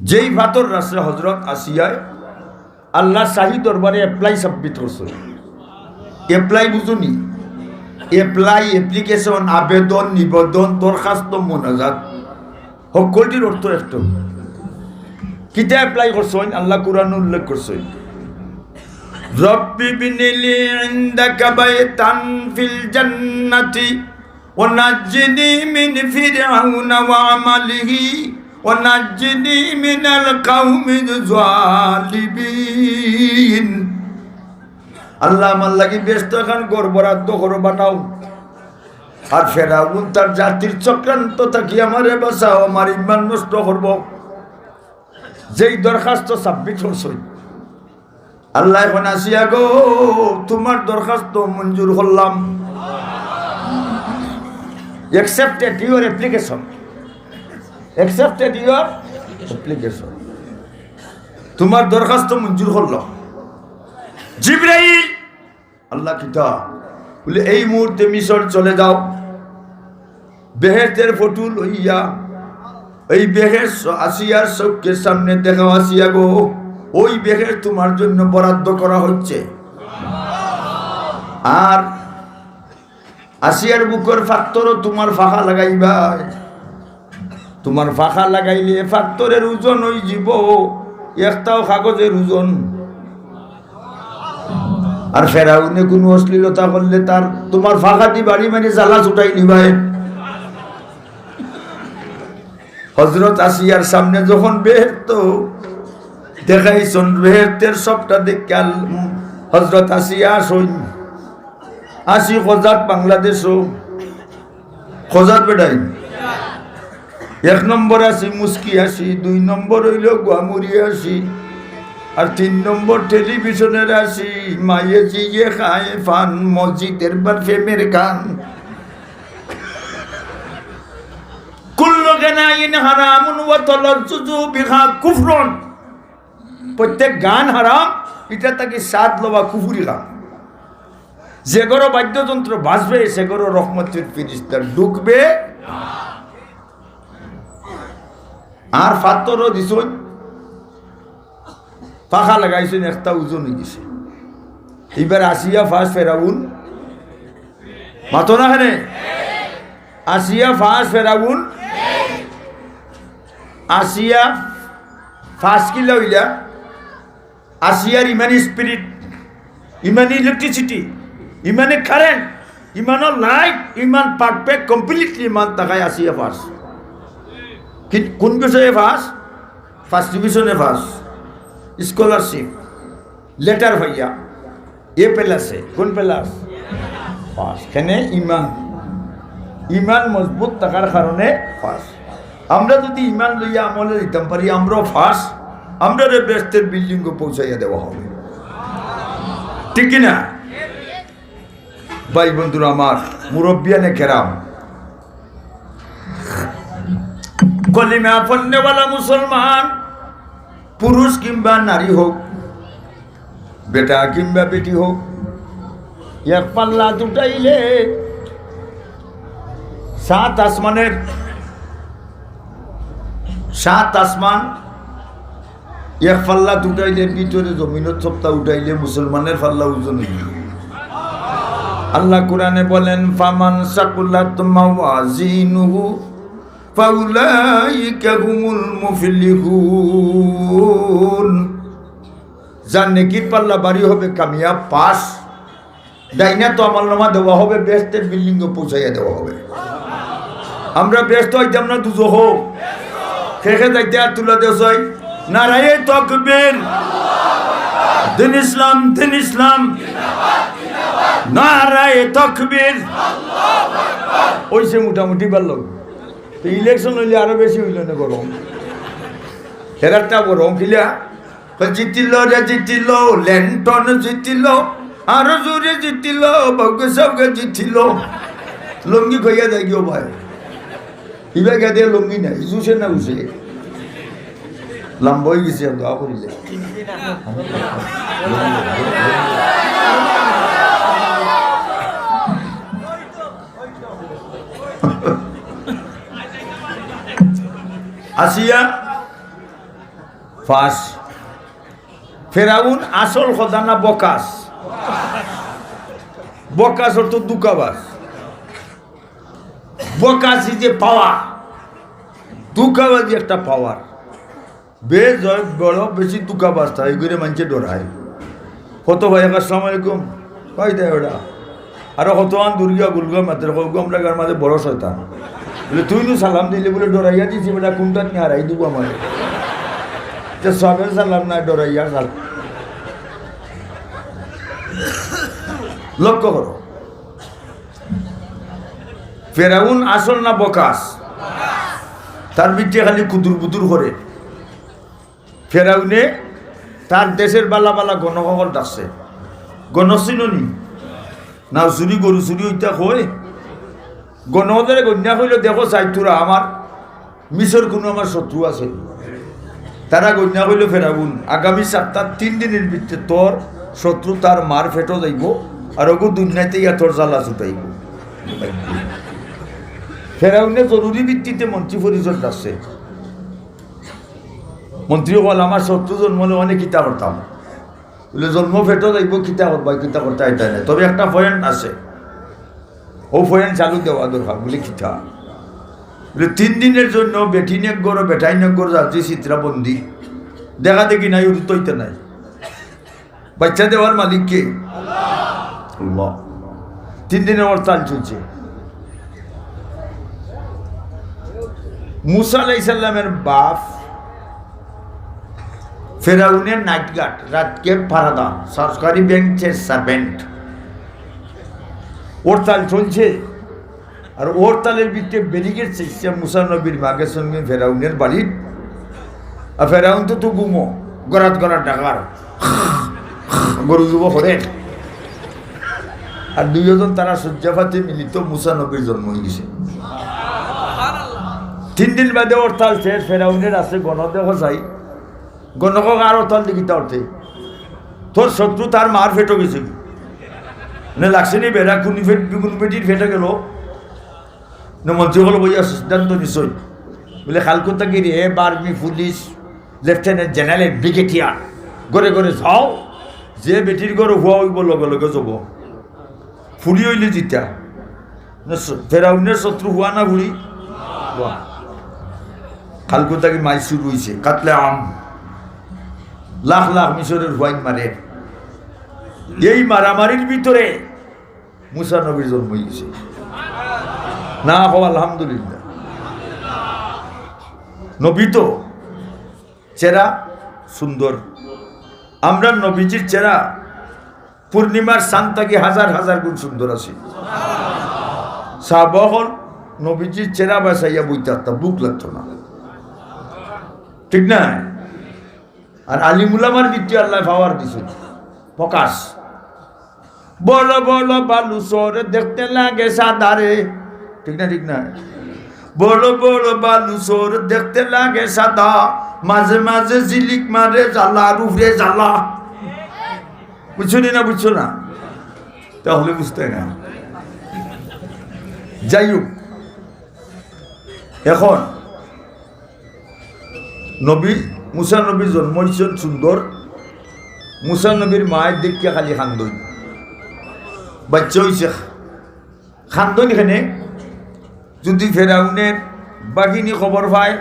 যেই পাথর রাসে হযরত আসিয়ায় আল্লাহ শাহী দরবারে অ্যাপ্লাই সাবমিট করছে। অ্যাপ্লাই বুঝুনি? এপ্লাই, অ্যাপ্লিকেশন, আবেদন, নিবেদন, দরখাস্ত, মোনাজাত সকলটির অর্থ একটা। কিতা অ্যাপ্লাই করছেন? আল্লাহ কুরআন উল্লেখ করছেন, রব্বি বিনিলি ইনদাকা বাইতান ফিল জান্নাতি ওয়া নাজ্জিনি মিন ফিরআউনা ওয়া আমালিহি ওয়া নাজ্জিনি মিনাল কওমিজ জালিমিন। আল্লাহ আমার লাগি ব্যস্ত এখন গড় বরাদ্দ করো, বানাও। আর ফেরাউন তার জাতির চক্রান্ত থাকি আমারে বাঁচাও, আমার ইমান নষ্ট করব। যেই দরখাস্ত সাবমিট করছো আল্লাহ এখন আসিয়া গো তোমার দরখাস্ত মঞ্জুর করলাম। accepted your application, accepted your application, তোমার দরখাস্ত মঞ্জুর করলাম। জিবরাইল আল্লাহ কিতা বলে এই মুহূর্তে মিশর চলে যাও, বেহেশতের ফটো লইয়া এই বেহেশত আসিয়ার চোখের সামনে দেখাও। আসিয়া গো ওই বেহেশত তোমার জন্য বরাদ্দ করা হচ্ছে। আর আসিয়ার বুকের ফাক্তরও তোমার ফাঁকা লাগাইবা। তোমার ফাঁকা লাগাইলে ফাক্তরের ওজন হয়ে যাব একটাও কাগজের ওজন। আর ফেরাউনে কোনো অশ্লীলতা করলে তার তোমার ফাঁকাটি বাড়ি মানে জ্বালা ছুটাই নিবাই। হযরত আসিয়ার সামনে যখন বেহেশত দেখাইছেন, বেহেশতের সবটা দেখে হযরত আসিয়া আসুন। আসি খোজাত বাংলাদেশও খোজাত বেটাই 1 নম্বর আসি মুস্কি আসি, 2 নম্বর হইল গুয়ামুড়ি আসি, আর 3 নম্বর টেলিভিশনের আসি মায়ে জিয়ে খায় ফান মসজিদের বার ফেমের গান। কুল্লু গানাইন হারামুন ওয়া তালাজ্জুজু বিহা কুফরুন। প্রত্যেক গান হারাম, এটা তাকে সাদ লবা কুফরি গান। যে গরো বাদ্যযন্ত্র বাজবে সে গরো রহমতের ফেরেশতা ঢুকবে। আর ফাতরও দিছুন, পাখা লাগাইছেন, একটা ওজন হয়ে গেছে। এবার আসিয়া ফার্স্ট ফেরাউন মাতো না হেনে, আসিয়া ফার্স্ট ফেরাউন, আসিয়া ফার্স্ট কি লইলা আসিয়ার ইমানি স্পিরিট, ইমানি ইলেকট্রিসিটি, ইমানে কারেন্ট, ইমানের লাইট, ইমান পারফেক্ট কমপ্লিটলি ইমান তাকায় আসিয়া ফার্স্ট। কোন বিষয়ে ফার্স্ট? ফার্স্ট ডিভিশনে ফার্স্ট, স্কলারশিপ, লেটার ভাইয়া এ প্লাসে। কোন প্লাস? ফাঁস কেনে ইমান ইমান মজবুত থাকার কারণে ফাঁস আমরা যদি ইমান লইয়া আমলে দিতাম পারি আমরাও ফাঁস আমরা বেস্টের বিল্ডিংকে পৌঁছাইয়া দেওয়া হবে ঠিক কিনা ভাই বন্ধুরা আমার মুরব্বিয়ানে কেরাম কলিমা পড়নেওয়ালা মুসলমান পুরুষ কিংবা নারী হোক বেটা কিংবা বেটি হোক এক পাল্লা দুটাইলে 7 আসমানের 7 আসমান এক পাল্লা দুটাইলে ভিতরে জমিনের সপ্তাহ উঠাইলে মুসলমানের পাল্লা ওজন আল্লাহ কোরআনে বলেন ফামান সাকুলাত মাওয়াজিনুহু ফাউলাইকা হুমুল মুফলিহুন যার নেকির পাল্লা বাড়ি হবে কামিয়াব পাস ডাইনা তো আমলনামা দেওয়া হবে বেস্টের বিল্ডিং এ পৌঁছাইয়া দেওয়া হবে আমরা ব্যস্ত হইতাম না দুজো হোক খেখে যাইতে আর তুলা দেওয়াই নারায়ে তাকবীর দিন ইসলাম নারায়ে তাকবীর ওইসে মোটামুটি পারলো তো ইলেকশন হইলে আরো বেশি হইল না গরম হেরারটা গরম খিলা জিতিল রে জিতিল ল্যান্টন জিতিল আরো জোরে জিতিল বগে সবকে জিতিল লঙ্গি খাইয়া যাই গিয়ে ভাই ইবা গেদে লঙ্গি নাই জুসে না উসে লম্বা হয়ে গেছে দোয়া করিলে আসিয়া ফাঁস ফেরাউন আসল খজানা বকাস বকাস অর্থ দুকাবাস বকাসি যে পাওয়ার দুকাবাজি একটা পাওয়ার বেশ বড় বেশি দুকাবাস থাকে এগুলো মানুষে ডরায় কত ভাই আসসালামু আলাইকুম কই দেয় ওটা আরো কতক্ষণ দুর্গা গুলগা মাত্র আমরা গার মাঝে বড় শয়তান বলে তুই নু সালাম দিলে বলে ডরাইয়া দিছি বেটা কোনটা নিয়ে হারাই দিব আমার সবের সালাম না ডরাইয়া সাল লক্ষ্য করো ফেরাউন আসল না বকাস তার বিটে খালি কুদুর বুদুর করে ফেরাউনে তার দেশের বালা বালা গণকল ডাকছে গণচিননি না চুরি গরু চুরি ওইটা কই গণদের গণ্যা কইলে দেখো চাইতুরা আমার মিশর কোনো আমার শত্রু আছে তারা গণ্যা কইল ফেরাউন আগামী 3 দিনের ভিতরে তোর শত্রু তার মার ফেটো যাইব আর ওগো দুনিয়াতে ইয়া তোর জ্বালা ছুটাইব ফেরাউনে জরুরি ভিত্তিতে মন্ত্রী পরিষদ ডাকছে মন্ত্রী বল আমার শত্রু জন্মলে অনেক কিতা করতাম বলে জন্ম ফেটো যাইব কিতা করবা কিতা করতে আইতা নাই তবে একটা পয়েন্ট আছে ও পয়েন্ট চালু দেওয়া দরকার বলে কিতা বলে 3 দিনের জন্য বেটি নেক গড় বেটাই নেক গড় যাচ্ছি চিত্রাবন্দি দেখা দেখি নাই উত্তইতে নাই বাচ্চা দেওয়ার মালিক কে আল্লাহ 3 দিনের হরতাল চলছে মুসা আলাইহিস সালামের বাপ ফেরাউনের নাইট গার্ড রাতকে ফারাদা সরকারি ব্যাংকের সার্ভেন্ট হরতাল চলছে আর হরতালের ভিতরে ব্যারিকেড চাইছে মুসা নবীর মাগের সঙ্গে ফেরাউনের বাড়ির আর ফেরাউন তো গুমো গরাত গরাত ডাকার গরু যুব হরেন আর 2 জন তারা শয্যাপাতে মিলিত মুসা নবীর জন্ম হয়ে গেছে 3 দিন বাদে হরতাল শেষ ফেরাউনের আছে গণদেহ চাই গণকক আর হরতাল দিকিতা অর্থে তোর শত্রু তার মার ফেটো গেছে না লাগছে নি বেড়া কোন বেটির ফেটে গেল না মন্ত্রী হল বইয়া সিদ্ধান্ত নিশ্চয় বলে খালকুতা গিরি বার্মি পুলিশ লেফটেন্যান্ট জেনারেল ব্রিগেডিয়ার গড়ে গড়ে যাও যে বেটির গড়ে হুয়া হইব লগে লগে যাব ফুলি হইলে জিতা ফেরাউনের শত্রু হুয়া না ফুলি খালকুতা কি মাই শুরু হয়েছে কাতলে আম লাখ লাখ মিশরের হুয়াইন মারে এই মারামারির ভিতরে মুসা নবীর জন্ম হয়েছে না হো আলহামদুলিল্লাহ নবী তো চেহারা সুন্দর আমরা নবীজির চেহারা পূর্ণিমার চাঁদ থেকে 1000 গুণ সুন্দর আছে সাহাবা হল নবীজির চেরা বাসাইয়া বইতে পারতাম, বুক লাগতো না, ঠিক না? আর আলিমুলামার ভিত্তি আল্লাহ পাওয়ার দিছে প্রকাশ। বড় বড় বালু শহরে দেখতে লাগে সাদারে, ঠিক না? ঠিক না? বড় বড় বালু শহরে দেখতে লাগে সাদা, মাঝে মাঝে ঝিলিক মারে জ্বালা, রুফরে জ্বালা। বুঝছো না? বুঝছো না? তাহলে বুঝতে না। যাই হোক, এখন নবী মুসা নবীর জন্ম হয়েছেন সুন্দর। মুসা নবীর মায়ের দিককে খালি খান্দন, বাচ্চা হয়েছে খান্দন। এখানে যদি ফেরাউনের বাঘিনী খবর পায়,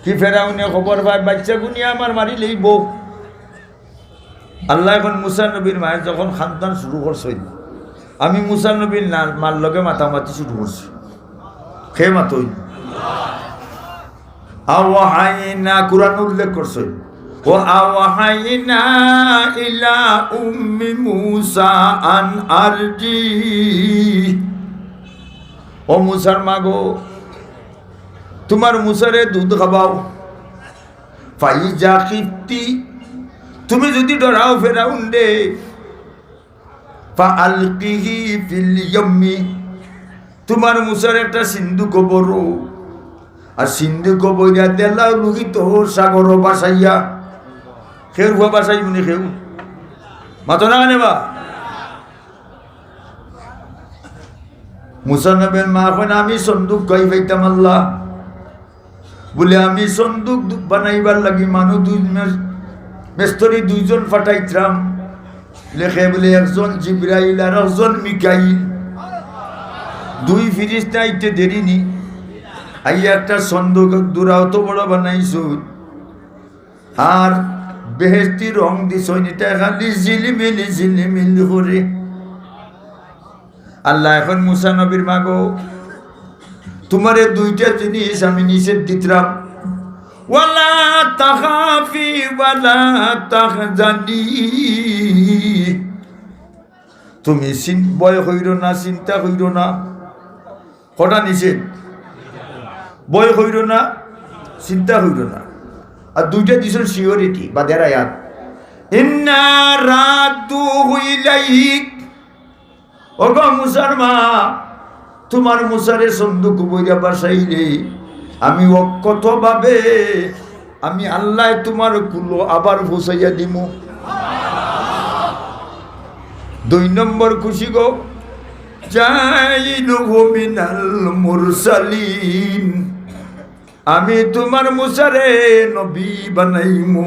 কি ফেরাউনে খবর পায় বাচ্চা গুনিয়া আমার মারি লইব। আল্লাহ এখন মুসা নবীর মায়ের যখন খানদান শুরু করছেন, আমি মুসা নবীর মার লগে মাতামাতি শুরু করছি। খে মাতই আওয়াহাইনা, কুরআন উল্লেখ করছে, ও আওয়াহাইনা ইলা উম্মি মুসা আন আরজি। ও মুসার মাগো, তোমার মুসারে দুধ খাবাও। ফাইজা খিফতি, তুমি যদি ডরাও ফেরাউন রে, ফাআলকিহি ফিল ইয়াম্মি, তোমার মুসার একটা সিন্ধু কবর, আর সিন্ধু কবইয়া দেলা লুহিত সাগর বাসাইয়া। খেউ হুয়া বাসাই মনে খেউ মাতো না নেবা। মুসা নবের মা এখন আমি সন্দুক গাই পাইতাম আল্লাহ বলে, আমি সন্দুক বানাইবার লাগি মানুষ মেস্তরি দুইজন ফাটাইতাম। লেখে বলে একজন জিব্রাইল আর একজন মিকাইল, দুই ফিরিস্তা আইতে দেরি নি, আইয়া একটা সন্দুক দূরাও তো বড় বানাইছ, আর বেহেস্তি রং দিছ, এটা খালি ঝিলিমিলি ঝিলিমিলি করে। আল্লাহ এখন মুসা নবীর মাগো, তোমার দুইটা জিনিস আমি নিষেধ দিতাম, ওয়ালা তাখাফি ওয়ালা তাহজানি, তুমি ভয় হইর না, চিন্তা হইর না। কটা নিষেধ? ভয় হইর না, চিন্তা হইর না। আর দুইটা দিছেন সিওরিটি বা দেরায়াত, ইন্না রাদুহু ইলাইক। ওগো মুসার মা, তোমার মুসারে সন্দুক বইরা বাসাইলে আমি অক্ষত ভাবে আমি আল্লাহ তোমার কুলো আবার ফুসাইয়া দিমু। 2 নম্বর খুশি গো, জাইলুহু মিনাল মুরসালিন, আমি তোমার মুসারে নবী বানাইমু।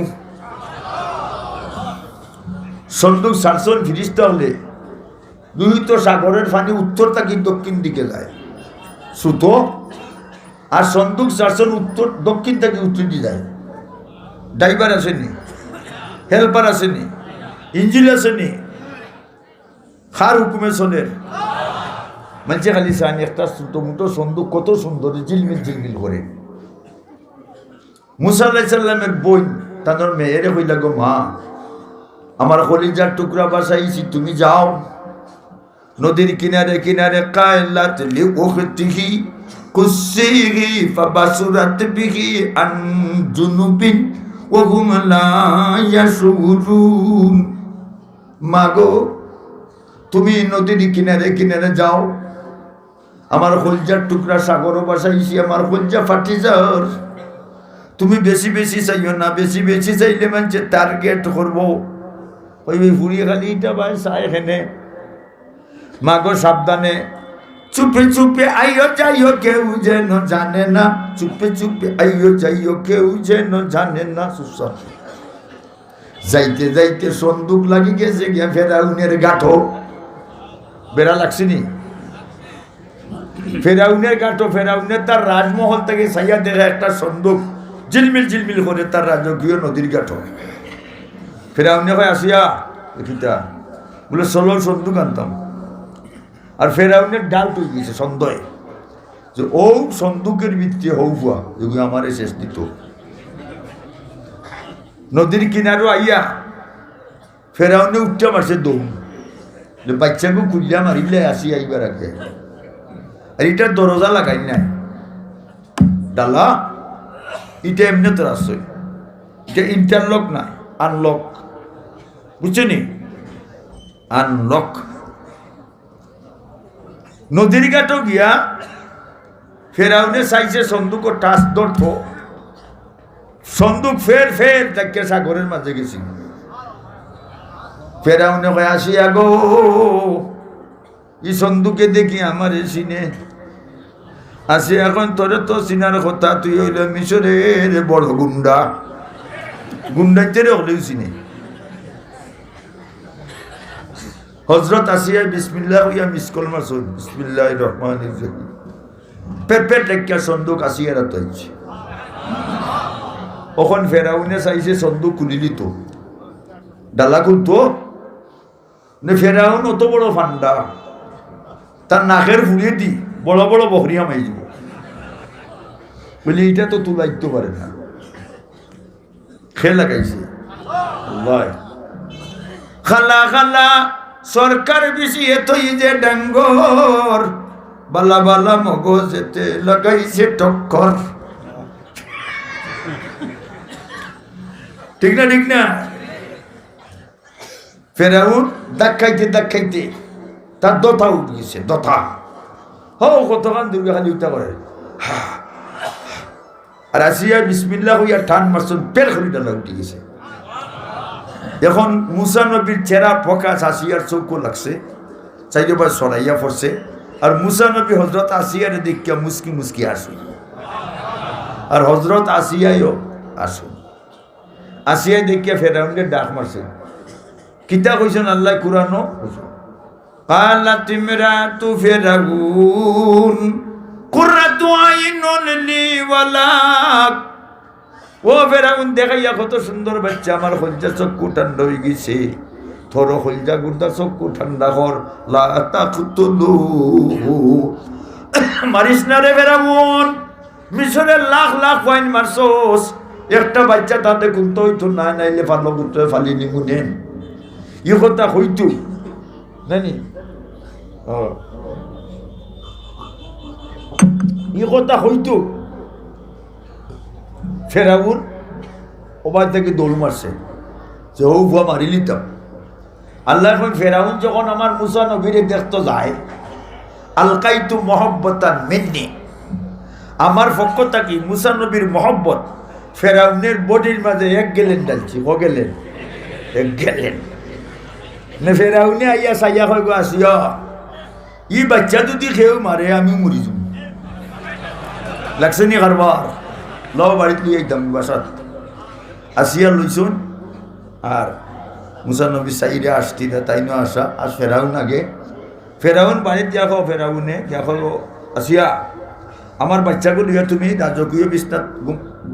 সন্দুক সারসন ফিরিস্তা হলে দুহিত সাগরের পানি উত্তর থেকে দক্ষিণ দিকে যায় সুতো, আর সন্দুক সারসন উত্তর দক্ষিণ থেকে উত্তর দিকে যায়। ড্রাইভার আসেনি, হেল্পার আসেনি, ইঞ্জিন আসেনি, খার হুকুমে চলের মানুষে খালি চান একটা ছোটো মোটো সন্দুক কত সুন্দর ঝিলমিল ঝিলমিল করে। মুসা আলাইহিস সালামের বোন তাদের মেয়েরে কইলা, গো মা, আমার কলিজার টুকরা বাসাইছি, তুমি যাও নদীর কিনারে কিনারে, কায়লাত লিউখতিহি কুসিহি ফাবাসুরাত বিহি আন জুনুবিন ওয়া হুম লা ইয়াশুরুন। মাগো, তুমি নদীর কিনারে কিনারে যাও, আমার কলিজার টুকরা সাগর বাসাইছি, আমার কলিজা ফাটি যাও। তুমি বেশি বেশি চাইও না, বেশি বেশি চাইলে মানুষে টার্গেট করবো। ওই ফুরিয়ে খালি এটা ভাই চাই এখানে। মাগো সাবধানে, চুপে চুপে আইও যাইও, কেউ যেন জানে না, চুপে চুপে আইও যাইও, কেউ যেন জানে না। সুসব যাইতে যাইতে সন্দুক লাগি গেছে গিয়া ফেরাউনের গাঁঠো। বেড়া লাগছেনি ফেরাউনের গাঁঠো। ফেরাউনের তার রাজমহল থেকে সাইয়া দেখা একটা সন্দুক ঝিলমিল ঝিলমিল করে, তার রাজকীয় নদীর গাঁঠো। ফেরাউনে হয় আসিয়া দেখিতা বলে চলো সন্দুক আনতাম। আর ফেরাউনের ডাল তুই গেছে সন্দেহ যে ও সন্দুকের ভিত্তি হৌয়া এগুলো আমার শেষ দিত। নদীর কিনারও আইয়া ফেরাউনে উঠতে মারছে দৌড়, বাচ্চাকে কুলিয়া মারিলে আসি আইবার আগে আর এটার দরজা লাগাই নাই ডালা, এটা এমনি তোর আসছে, এটা ইন্টারলক না, আনলক, বুঝছেনি? আনলক। নদীর ঘাটও গিয়া ফেরাউনে চাইছে সন্দুক টাচ ধরত, সন্দুক ফের ফের দেখে সাগরের মাঝে গেছি। ফেরাউনে কয় আসিয়া গো, ই সন্দুকে দেখি আমার চিনে আসি, এখন তোরে তো চিনার কথা, তুই হইল মিশরের বড় গুন্ডা, গুন্ডার চেয়ে হলেও চিনে। হজরত আসিয়া বিসমিল্লাহ হইয়া মিসকল মারছ, বিসমিল্লাহ রহমান রহিম, পেট পেট লেখিয়া সন্দুক আসিয়া রাত হয়েছে। ওখন ফেরাউনে চাইছে সন্দুক খুলি দিত, ডালা খুলতো না, ফেরাউন অত বড় ফান্ডা, তার নাকের ফুলিয়ে দি বড় বড় বকরিয়া মাই যাব, বলি এটা তো তুলাইতে পারে না, খেয়ে লাগাইছে। খালা খালা সরকার বেশি এতই যে ডাঙ্গর, বালা বালা মগজেতে লাগাইছে টক্কর। ঠিক না ঠিক না? ফেরাউন দেখাইতে দেখাইতে তার দথা উঠে গেছে, দথা হো কতক্ষণ দুর্গা খালি উঠা করে, আর আসিয়া বিসমিল্লাহ হইয়া টান মারছেন, পেট খালি ডালা উঠে গেছে। এখন মুসা নবীর চেহারা প্রকাশ আসিয়ার চৌকো লাগছে, চাইলে বা সরাইয়া পড়ছে, আর মুসা নবী হজরত আসিয়ারে দেখিয়া মুসকি মুসকি আসুন, আর হজরত আসিয়াইও আসুন। আসিয়াই দেখিয়া ফেরাউনকে ডাক মারছে, কিতা কইছেন আল্লাহ কুরআনো, قالت امرأة فرعون قرة عين لي ولك। ও ফেরাউন দেখাইয়া কত সুন্দর বাচ্চা, আমার হলজা চক্ষু ঠান্ডা হয়ে গেছে, থর হলজা গুর্দা চক্ষু ঠান্ডা কর, লা তাকতুলুহু, মারিস না রে ফেরাউন, মিশরের লাখ লাখ ওয়াইন মারছস, একটা বাচ্চা তাতে কুলতে হইতো না, নাইলে ফালো কুলতে ফালি নিমুনেন, ই কথা হইতো জানি, ই কথা হইতো। ফেরাউন ওবার থেকে দৌড় মারছে যে হৌ ভুয়া মারি লিতাম। আল্লাহ এখন ফেরাউন যখন আমার মুসা নবীরে দেখতে যায়, আলকাইতু মহব্বতান মিন্নি, আমার পক্ষ থাকি মুসা নবীর মহব্বত ফেরাউনের বডির মাঝে এক গেলেন ডালছি, ও গেলেন এক গেলেন না। ফেরাউনে আইয়া সাইয়া হয়ে আসিয়া, ই বাচ্চা যদি খেয়েও মারে আমি মরি যাব, লাগছে নি কারবার, লও বাড়িতে লিয়ে আইতাম বাসাত। আসিয়া লইছুন, আর মুসা নবী সাইডে আসতি না, তাই না আসা, আর ফেরাউন আগে, ফেরাউন বাড়িতে দেখো, ফেরাউনে দেখো আসিয়া আমার বাচ্চাকে লিয়া তুমি রাজকীয় বিছনাত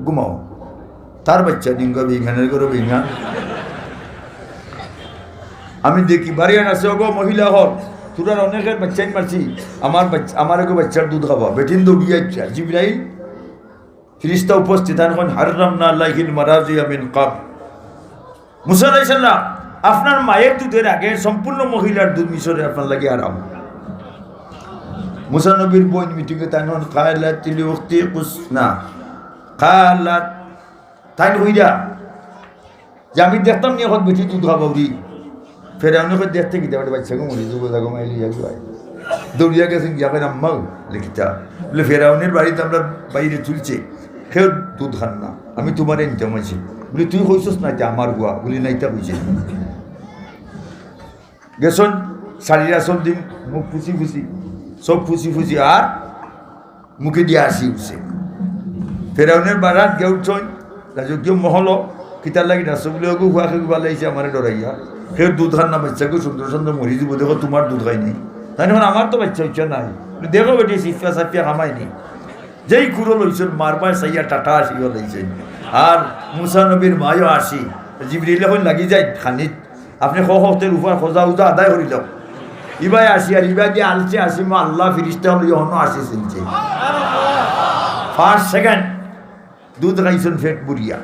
ঘুমাও, তার বাচ্চা ডিঙ্গ বিঘানের করে বিঘা। আমি দেখি বাড়িয়ান আছে, ওগো মহিলা হল, তোরা অনেকের বাচ্চাই মারছি, আমার বাচ্চা, আমার এগো বাচ্চার দুধ খাবা, বেটিন দৌড়িয়া জিবরাইল ফিরিস্তা উপস্থিত, এখন হারাম না আল্লাহিল মারাজিয়া মিন কাব। মুসা আলাইহিস সালাম, আপনার মায়ের দুধের আগে সম্পূর্ণ মহিলার দুধ মিশরে আপনার লাগে আরাম। মুসা নবীর বোন মিটিংয়ে তাইন কায়লাত তিলি উক্তি কুসনা, কালাত তাইন হইরা যে আমি দেখতাম নি এখন বেটি দুধ খাবা উড়ি। ফেরাউনে করে দেখতে গিয়ে আমার বাচ্চাকে মরি যাবো, তাকে মাইলি যাবো, দৌড়িয়া গেছেন গিয়া কেন আম্মা লিখিতা বলে ফেরাউনের বাড়িতে আমরা বাইরে তুলছে, কেউ দুধ খান না, আমি তোমারে নিতে মানছি, বলি তুই কইছস না এটা আমার গুয়া, বলি না এটা হয়েছে গেছন শাড়ির আসল দিন, মুখ ফুসি ফুসি, সব ফুসি ফুসি, আর মুখে দিয়ে আসি উঠছে। ফেরাউনের বাড়াত গে উঠছন, রাজকীয় মহল কিতার লাগি নাচ বলে ওগু খুয়া খেয়ে ভাল লাগিছে, আমার ডরাইয়া, কেউ দুধ খান না, বাচ্চাকে সুন্দর সুন্দর মরি দিব, দেখো তোমার দুধ খাইনি, তাই না আমার তো বাচ্চা ইচ্ছা নাই, দেখো বেটি সিফিয়া সাফিয়া খামাইনি, যেই কুড়ো লইছেন মারবার সাইয়া টাটা আসিও লইছেন। আর মুসা নবীর মায়ও আসি, জিবরিল এখন লাগি যায় খানিত, আপনি হতের উপর খোঁজা উজা আদায় করিল, ইবাই আসি, আর ইবাই দিয়ে আলছে আসি, মা আল্লাহ ফিরিস্তা হল অন্য আসি চিনছে, ফার্স্ট সেকেন্ড দুধ খাইছেন ফেট বুড়িয়া।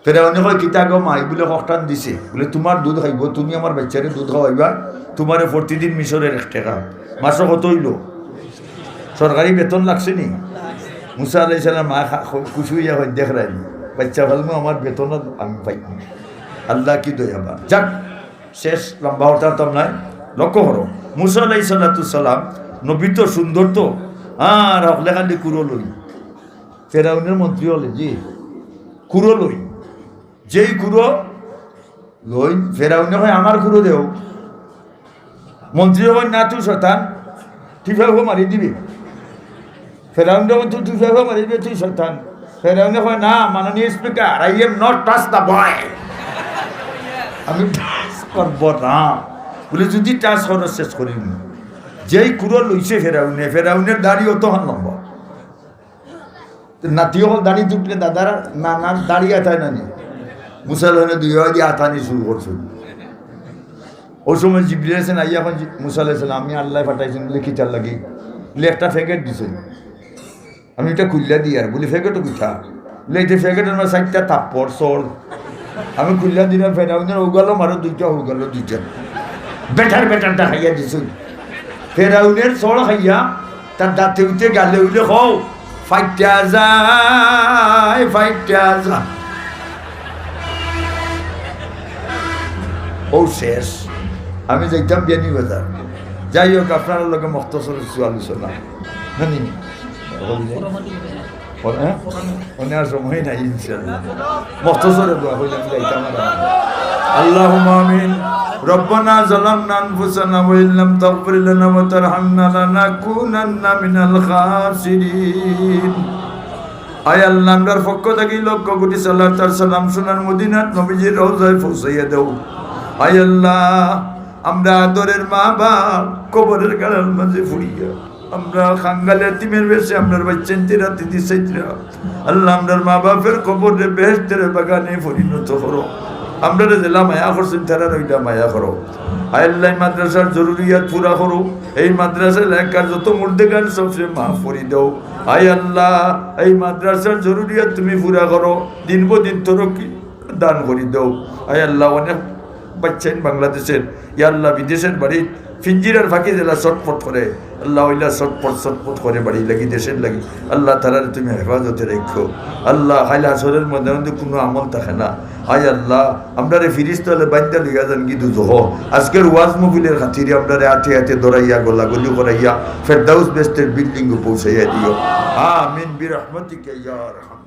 ফেরাউনে কয় কিতা গো মাই, বলে হকটান দিছে, বলে তোমার দুধ খাইব, তুমি আমার বাচ্চারে দুধ খাওয়াইবা, তোমারে প্রতিদিন মিশরের 1 টাকা, মাসে কত হইল সরকারি বেতন লাগছে নি মুসা আলাইহিস সালাম মা খুশি হইয়া হয় দেখ রাই বাচ্চা ভালমু আমার বেতন আমি পাই আল্লাহ কি দয়াবা যাক শেষ লম্বা হতাম তো নাই লক্ষ্য করো মুসা আলাইহিস সালাম নবী তো সুন্দর তো আর লেখালি কুরো লই ফেরাউনের মন্ত্রী হলে জি কুরো লই যেই কুরো লই ফেরাউনে হয় আমার কুরো দেও মন্ত্রী হয় না তুই শতান টিফাইও মারি দিবি ফেরাউনে তুই টিফাইও মারি দিবি তুই শতান ফেরাউনে হয় না মাননীয় speaker I am not touch the boy আমি টাচ করব না বলে যদি টাচ করার শেষ করিম যেই কুরো লইছে ফেরাউনের দাড়ি অত হান লম্বা নাতিও হল দাড়ি দুটলে দাদার নানার দাড়ি আতায় নানি মুসলমানে দুই দিয়ে আতানি শুরু করছে ওই সময় জিবরিল আছেন আইয়া এখন মুসা আলাইহিস সালাম আমি আল্লাহ পাঠাইছেন বলে খিচার লাগি বলে একটা ফ্যাকেট দিছে আমি এটা খুললা দিই আর বলি ফ্যাকেটও কুঠা বলে এটা ফ্যাকেটের আমার 4টা থাপ্পড় চল আমি খুললা দিলাম ফেরাউনের উগালো মারো দুইটা বেটারটা খাইয়া দিছো ফেরাউনের চল খাইয়া তার দাঁতে উঠে গালে উঠে খাও ফাইটা যায় ও শেষ আমি যাইতাম বিয়ানি বাজার যাই হোক আপনার লগে মখতসর আলোচনা জানি অনেক সময় নাই ইনশাআল্লাহ মখতসরে দোয়া হইলাম যাইতাম আল্লাহুম্মা আমিন রব্বানা যালামনা আনফুসানা ওয়া ইল্লাম তাগফির লানা ওয়া তারহামনা লানাকুনান্না মিনাল খাসিরিন আয় আল্লাহ আমরার পক্ষ থেকে লক্ষ কোটি সাল্লাল্লাহু আলাইহি সাল্লাম সোনার মদিনার নবীজির রওজায় পৌঁছাইয়া দাও আয় আল্লাহ আমরা আদরের মা বাপ কবরের গাড়ার মাঝে ফুড়িয়া আমরা খাঙ্গালের তিমের বেশে আপনার বাচ্চেন্তিরা তিথি সাইতরা আল্লাহ আমরার মা বাপের কবরে বেহেশতের বাগানে পরিণত করো আমরা জেলা মায়া করছেন তারা রইলা মায়া করো আয় আল্লাহ মাদ্রাসার জরুরিয়াত পুরা করো এই মাদ্রাসার এলাকার যত মুর্দেগান সবসে মাফ করে দাও আয় আল্লাহ এই মাদ্রাসার জরুরিয়াত তুমি পুরা করো দিন দিন তরক্কি দান করে দাও আয় আল্লাহ অনেক বাচ্চাইন বাংলাদেশের ইয়া আল্লাহ বিদেশের বাড়ি ফিঞ্জিরার ফাঁকি জেলা চটপট করে আল্লাহ ওইলা চটপট করে বাড়ি লাগি দেশের লাগি আল্লাহ তারার তুমি হেফাজতে রেখো আল্লাহ হাইলা আসরের মধ্যে কোনো আমল থাকে না আয় আল্লাহ আমরা ফিরিস্তালে বাদ্যা লইয়া যান কি দুজহ আজকের ওয়াজ মফিলের খাতিরে আমরা হাতে হাতে দৌড়াইয়া গোলাগুলি করাইয়া ফেরদাউস বেস্টের বিল্ডিং পৌঁছাইয়া দিও আমিন বিরহমতিকা ইয়া আরহাম